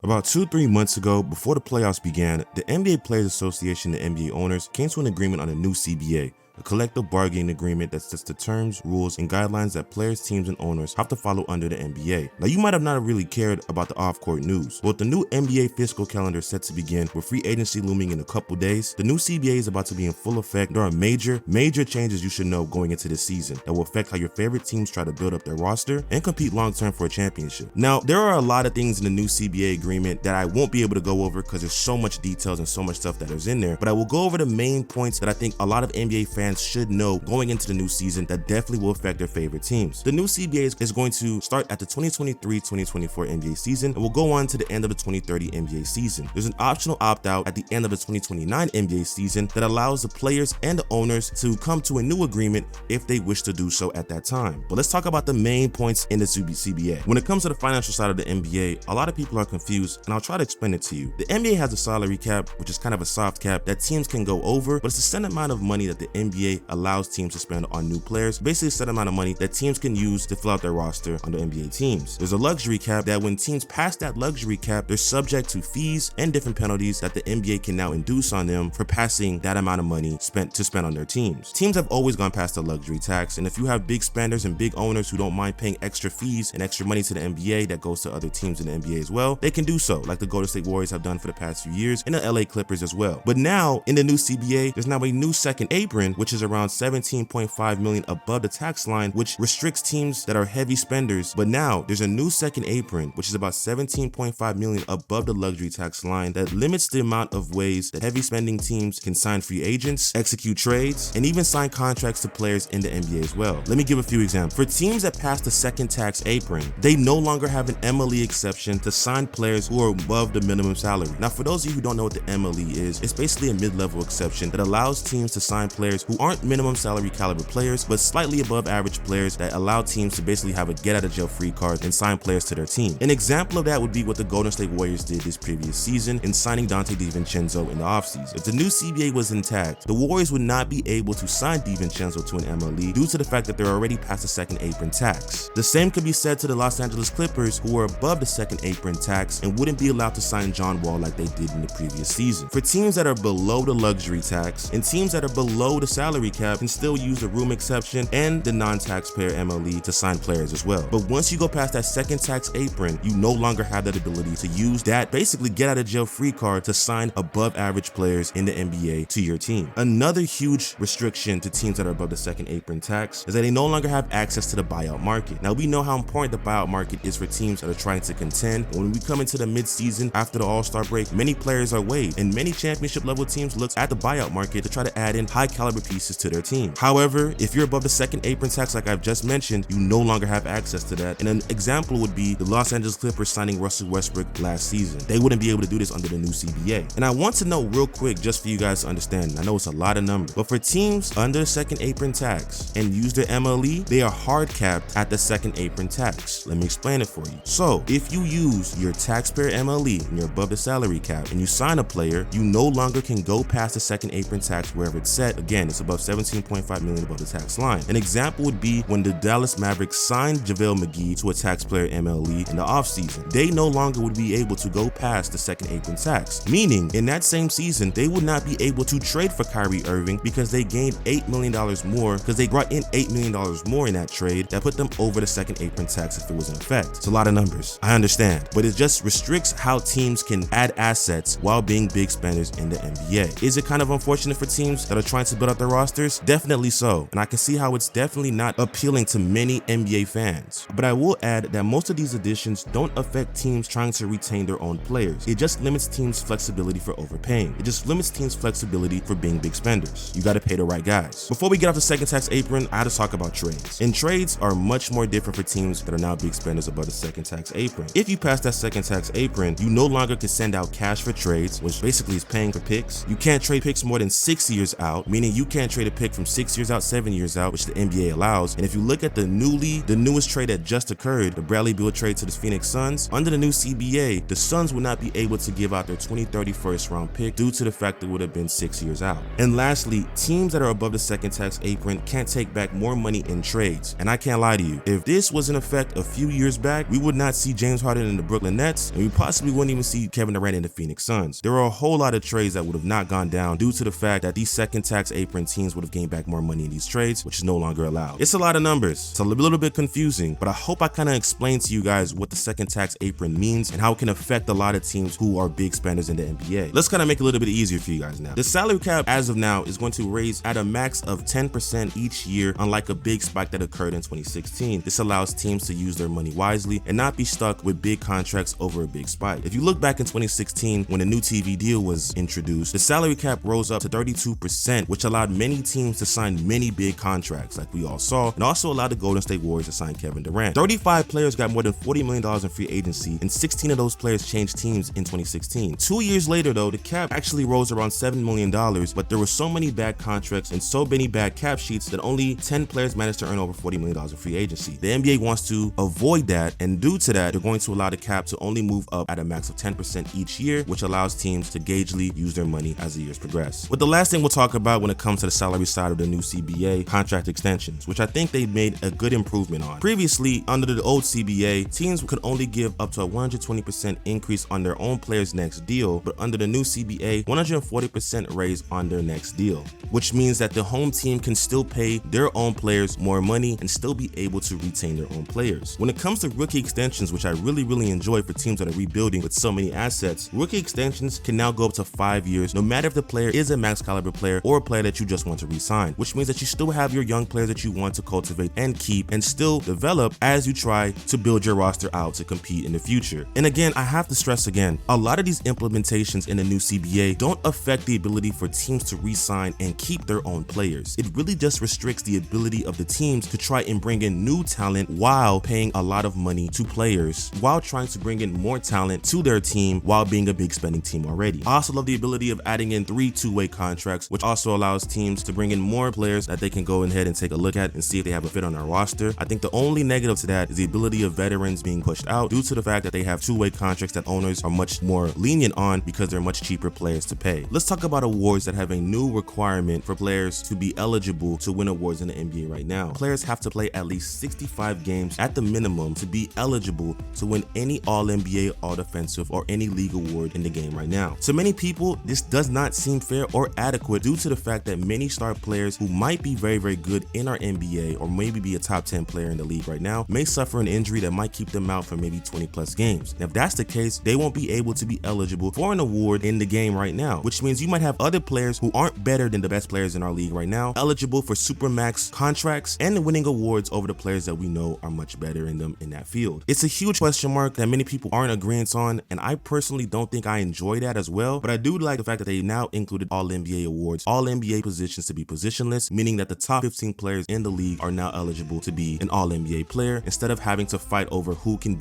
About 2-3 months ago, before the playoffs began, the NBA Players Association and NBA owners came to an agreement on a new CBA, a collective bargaining agreement that sets the terms, rules, and guidelines that players, teams, and owners have to follow under the NBA. Now, you might have not really cared about the off-court news, but with the new NBA fiscal calendar set to begin, with free agency looming in a couple days, the new CBA is about to be in full effect. There are major changes you should know going into this season that will affect how your favorite teams try to build up their roster and compete long-term for a championship. Now, there are a lot of things in the new CBA agreement that I won't be able to go over because there's so much details and so much stuff that is in there, but I will go over the main points that I think a lot of NBA fans should know going into the new season that definitely will affect their favorite teams. The new CBA is going to start at the 2023-2024 NBA season and will go on to the end of the 2030 NBA season. There's an optional opt-out at the end of the 2029 NBA season that allows the players and the owners to come to a new agreement if they wish to do so at that time. But let's talk about the main points in the CBA. When it comes to the financial side of the NBA, a lot of people are confused, and I'll try to explain it to you. The NBA has a salary cap, which is kind of a soft cap that teams can go over, but it's a set amount of money that the NBA allows teams to spend on new players, basically a set amount of money that teams can use to fill out their roster on the NBA teams. There's a luxury cap that when teams pass that luxury cap, they're subject to fees and different penalties that the NBA can now induce on them for passing that amount of money spent on their teams. Teams have always gone past the luxury tax, and if you have big spenders and big owners who don't mind paying extra fees and extra money to the NBA that goes to other teams in the NBA as well, they can do so, like the Golden State Warriors have done for the past few years, and the LA Clippers as well. But now, in the new CBA, there's now a new second apron, which is around $17.5 million above the tax line, which restricts teams that are heavy spenders. But now, there's a new second apron, which is about $17.5 million above the luxury tax line that limits the amount of ways that heavy spending teams can sign free agents, execute trades, and even sign contracts to players in the NBA as well. Let me give a few examples. For teams that pass the second tax apron, they no longer have an MLE exception to sign players who are above the minimum salary. Now, for those of you who don't know what the MLE is, it's basically a mid-level exception that allows teams to sign players who aren't minimum salary caliber players, but slightly above average players that allow teams to basically have a get-out-of-jail-free card and sign players to their team. An example of that would be what the Golden State Warriors did this previous season in signing Dante DiVincenzo in the offseason. If the new CBA was intact, the Warriors would not be able to sign DiVincenzo to an MLE due to the fact that they're already past the second apron tax. The same could be said to the Los Angeles Clippers, who are above the second apron tax and wouldn't be allowed to sign John Wall like they did in the previous season. For teams that are below the luxury tax and teams that are below the salary cap can still use the room exception and the non-taxpayer MLE to sign players as well. But once you go past that second tax apron, you no longer have that ability to use that basically get out of jail free card to sign above average players in the NBA to your team. Another huge restriction to teams that are above the second apron tax is that they no longer have access to the buyout market. Now, we know how important the buyout market is for teams that are trying to contend. When we come into the mid-season after the All-Star break, many players are waived, and many championship level teams look at the buyout market to try to add in high caliber pieces to their team. However, if you're above the second apron tax like I've just mentioned, you no longer have access to that. And an example would be the Los Angeles Clippers signing Russell Westbrook last season. They wouldn't be able to do this under the new CBA. And I want to know real quick, just for you guys to understand, I know it's a lot of numbers, but for teams under the second apron tax and use their MLE, they are hard capped at the second apron tax. Let me explain it for you. So if you use your taxpayer MLE and you're above the salary cap and you sign a player, you no longer can go past the second apron tax wherever it's set. Again, it's above $17.5 million above the tax line. An example would be when the Dallas Mavericks signed JaVale McGee to a taxpayer MLE in the offseason. They no longer would be able to go past the second apron tax, meaning in that same season, they would not be able to trade for Kyrie Irving because they gained $8 million more because they brought in $8 million more in that trade that put them over the second apron tax if it was in effect. It's a lot of numbers, I understand, but it just restricts how teams can add assets while being big spenders in the NBA. Is it kind of unfortunate for teams that are trying to build out their rosters? Definitely so, and I can see how it's definitely not appealing to many NBA fans. But I will add that most of these additions don't affect teams trying to retain their own players. It just limits teams' flexibility for overpaying. It just limits teams' flexibility for being big spenders. You gotta pay the right guys. Before we get off the second tax apron, I had to talk about trades. And trades are much more different for teams that are now big spenders above the second tax apron. If you pass that second tax apron, you no longer can send out cash for trades, which basically is paying for picks. You can't trade picks more than 6 years out, meaning you can't can't trade a pick from 6 years out, 7 years out, which the NBA allows. And if you look at the newest trade that just occurred, the Bradley Beal trade to the Phoenix Suns, under the new CBA, the Suns would not be able to give out their 2030 first round pick due to the fact that it would have been 6 years out. And lastly, teams that are above the second tax apron can't take back more money in trades. And I can't lie to you, if this was in effect a few years back, we would not see James Harden in the Brooklyn Nets, and we possibly wouldn't even see Kevin Durant in the Phoenix Suns. There are a whole lot of trades that would have not gone down due to the fact that these second tax apron teams would have gained back more money in these trades, which is no longer allowed. It's a lot of numbers. It's a little bit confusing, but I hope I kind of explained to you guys what the second tax apron means and how it can affect a lot of teams who are big spenders in the NBA. Let's kind of make it a little bit easier for you guys now. The salary cap as of now is going to raise at a max of 10% each year, unlike a big spike that occurred in 2016. This allows teams to use their money wisely and not be stuck with big contracts over a big spike. If you look back in 2016 when the new TV deal was introduced, the salary cap rose up to 32%, which allowed many teams to sign many big contracts like we all saw, and also allowed the Golden State Warriors to sign Kevin Durant. 35 players got more than $40 million in free agency, and 16 of those players changed teams in 2016. 2 years later though, the cap actually rose around $7 million, but there were so many bad contracts and so many bad cap sheets that only 10 players managed to earn over $40 million in free agency. The NBA wants to avoid that, and due to that, they're going to allow the cap to only move up at a max of 10% each year, which allows teams to gaugely use their money as the years progress. But the last thing we'll talk about when it comes to the salary side of the new CBA, contract extensions, which I think they made a good improvement on. Previously, under the old CBA, teams could only give up to a 120% increase on their own player's next deal, but under the new CBA, 140% raise on their next deal, which means that the home team can still pay their own players more money and still be able to retain their own players. When it comes to rookie extensions, which I really enjoy for teams that are rebuilding with so many assets, rookie extensions can now go up to 5 years, no matter if the player is a max caliber player or a player that you just want to re-sign, which means that you still have your young players that you want to cultivate and keep and still develop as you try to build your roster out to compete in the future. And again, I have to stress again, a lot of these implementations in the new CBA don't affect the ability for teams to re-sign and keep their own players. It really just restricts the ability of the teams to try and bring in new talent while paying a lot of money to players, while trying to bring in more talent to their team while being a big spending team already. I also love the ability of adding in 3 two-way contracts, which also allows teams to bring in more players that they can go ahead and take a look at and see if they have a fit on their roster. I think the only negative to that is the ability of veterans being pushed out due to the fact that they have two-way contracts that owners are much more lenient on because they're much cheaper players to pay. Let's talk about awards that have a new requirement for players to be eligible to win awards in the NBA right now. Players have to play at least 65 games at the minimum to be eligible to win any All-NBA, All-Defensive, or any league award in the game right now. To many people, this does not seem fair or adequate due to the fact that many star players who might be very good in our NBA or maybe be a top 10 player in the league right now may suffer an injury that might keep them out for maybe 20 plus games. Now, if that's the case, they won't be able to be eligible for an award in the game right now, which means you might have other players who aren't better than the best players in our league right now eligible for supermax contracts and winning awards over the players that we know are much better in them in that field. It's a huge question mark that many people aren't agreeing on, and I personally don't think I enjoy that as well, but I do like the fact that they now included all NBA awards, all NBA positions to be positionless, meaning that the top 15 players in the league are now eligible to be an all NBA player instead of having to fight over who can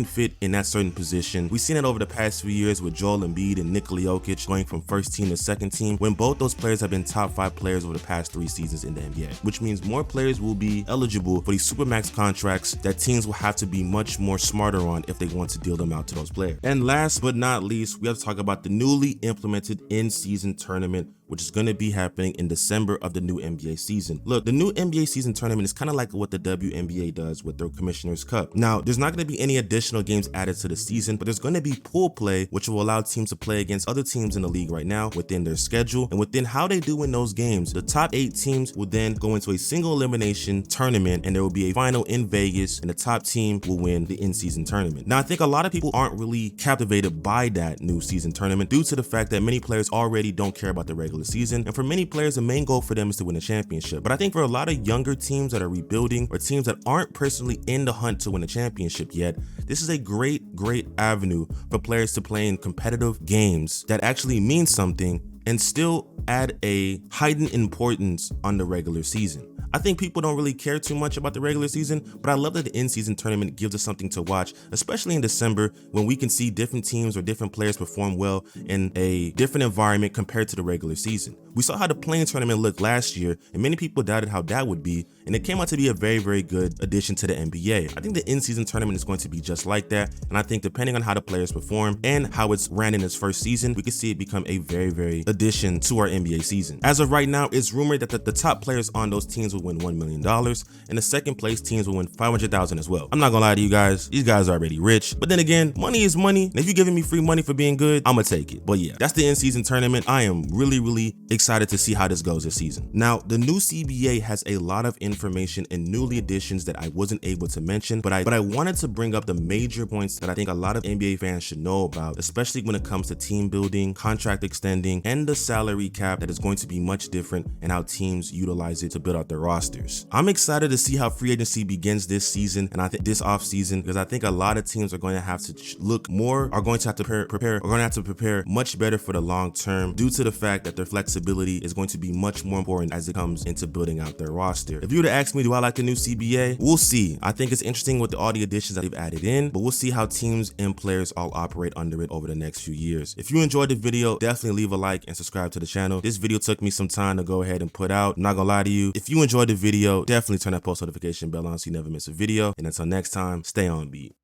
fit in that certain position. We've seen it over the past few years with Joel Embiid and Nikola Jokic going from first team to second team when both those players have been top 5 players over the past 3 seasons in the NBA, which means more players will be eligible for these supermax contracts that teams will have to be much more smarter on if they want to deal them out to those players. And last but not least, we have to talk about the newly implemented in-season tournament, which is going to be happening in December of the new NBA season. Look, the new NBA season tournament is kind of like what the WNBA does with their Commissioner's Cup. Now, there's not going to be any additional games added to the season, but there's going to be pool play, which will allow teams to play against other teams in the league right now within their schedule. And within how they do in those games, the top 8 teams will then go into a single elimination tournament, and there will be a final in Vegas, and the top team will win the in-season tournament. Now, I think a lot of people aren't really captivated by that new season tournament due to the fact that many players already don't care about the regular season, and for many players the main goal for them is to win a championship. But I think for a lot of younger teams that are rebuilding or teams that aren't personally in the hunt to win a championship yet, this is a great avenue for players to play in competitive games that actually mean something and still add a heightened importance on the regular season. I think people don't really care too much about the regular season, but I love that the in-season tournament gives us something to watch, especially in December when we can see different teams or different players perform well in a different environment compared to the regular season. We saw how the play-in tournament looked last year, and many people doubted how that would be, and it came out to be a very, very good addition to the NBA. I think the in-season tournament is going to be just like that, and I think depending on how the players perform and how it's ran in its first season, we can see it become a very, very addition to our NBA season. As of right now, it's rumored that the top players on those teams will win $1 million, and the second place teams will win $500,000 as well. I'm not gonna lie to you guys, these guys are already rich, but then again, money is money, and if you're giving me free money for being good, I'm gonna take it. But yeah, that's the in-season tournament. I am really excited to see how this goes this season. Now, the new CBA has a lot of information and newly additions that I wasn't able to mention, but I wanted to bring up the major points that I think a lot of NBA fans should know about, especially when it comes to team building, contract extending, and the salary cap that is going to be much different and how teams utilize it to build out their rosters. I'm excited to see how free agency begins this season, and I think this off season, because I think a lot of teams are going to have to are going to have to prepare much better for the long term due to the fact that their flexibility is going to be much more important as it comes into building out their roster. If you were to ask me, do I like the new CBA? We'll see. I think it's interesting with all the additions that they've added in, but we'll see how teams and players all operate under it over the next few years. If you enjoyed the video, definitely leave a like and subscribe to the channel. This video took me some time to go ahead and put out. I'm not gonna lie to you. If you enjoyed the video, definitely turn that post notification bell on so you never miss a video. And until next time, stay on beat.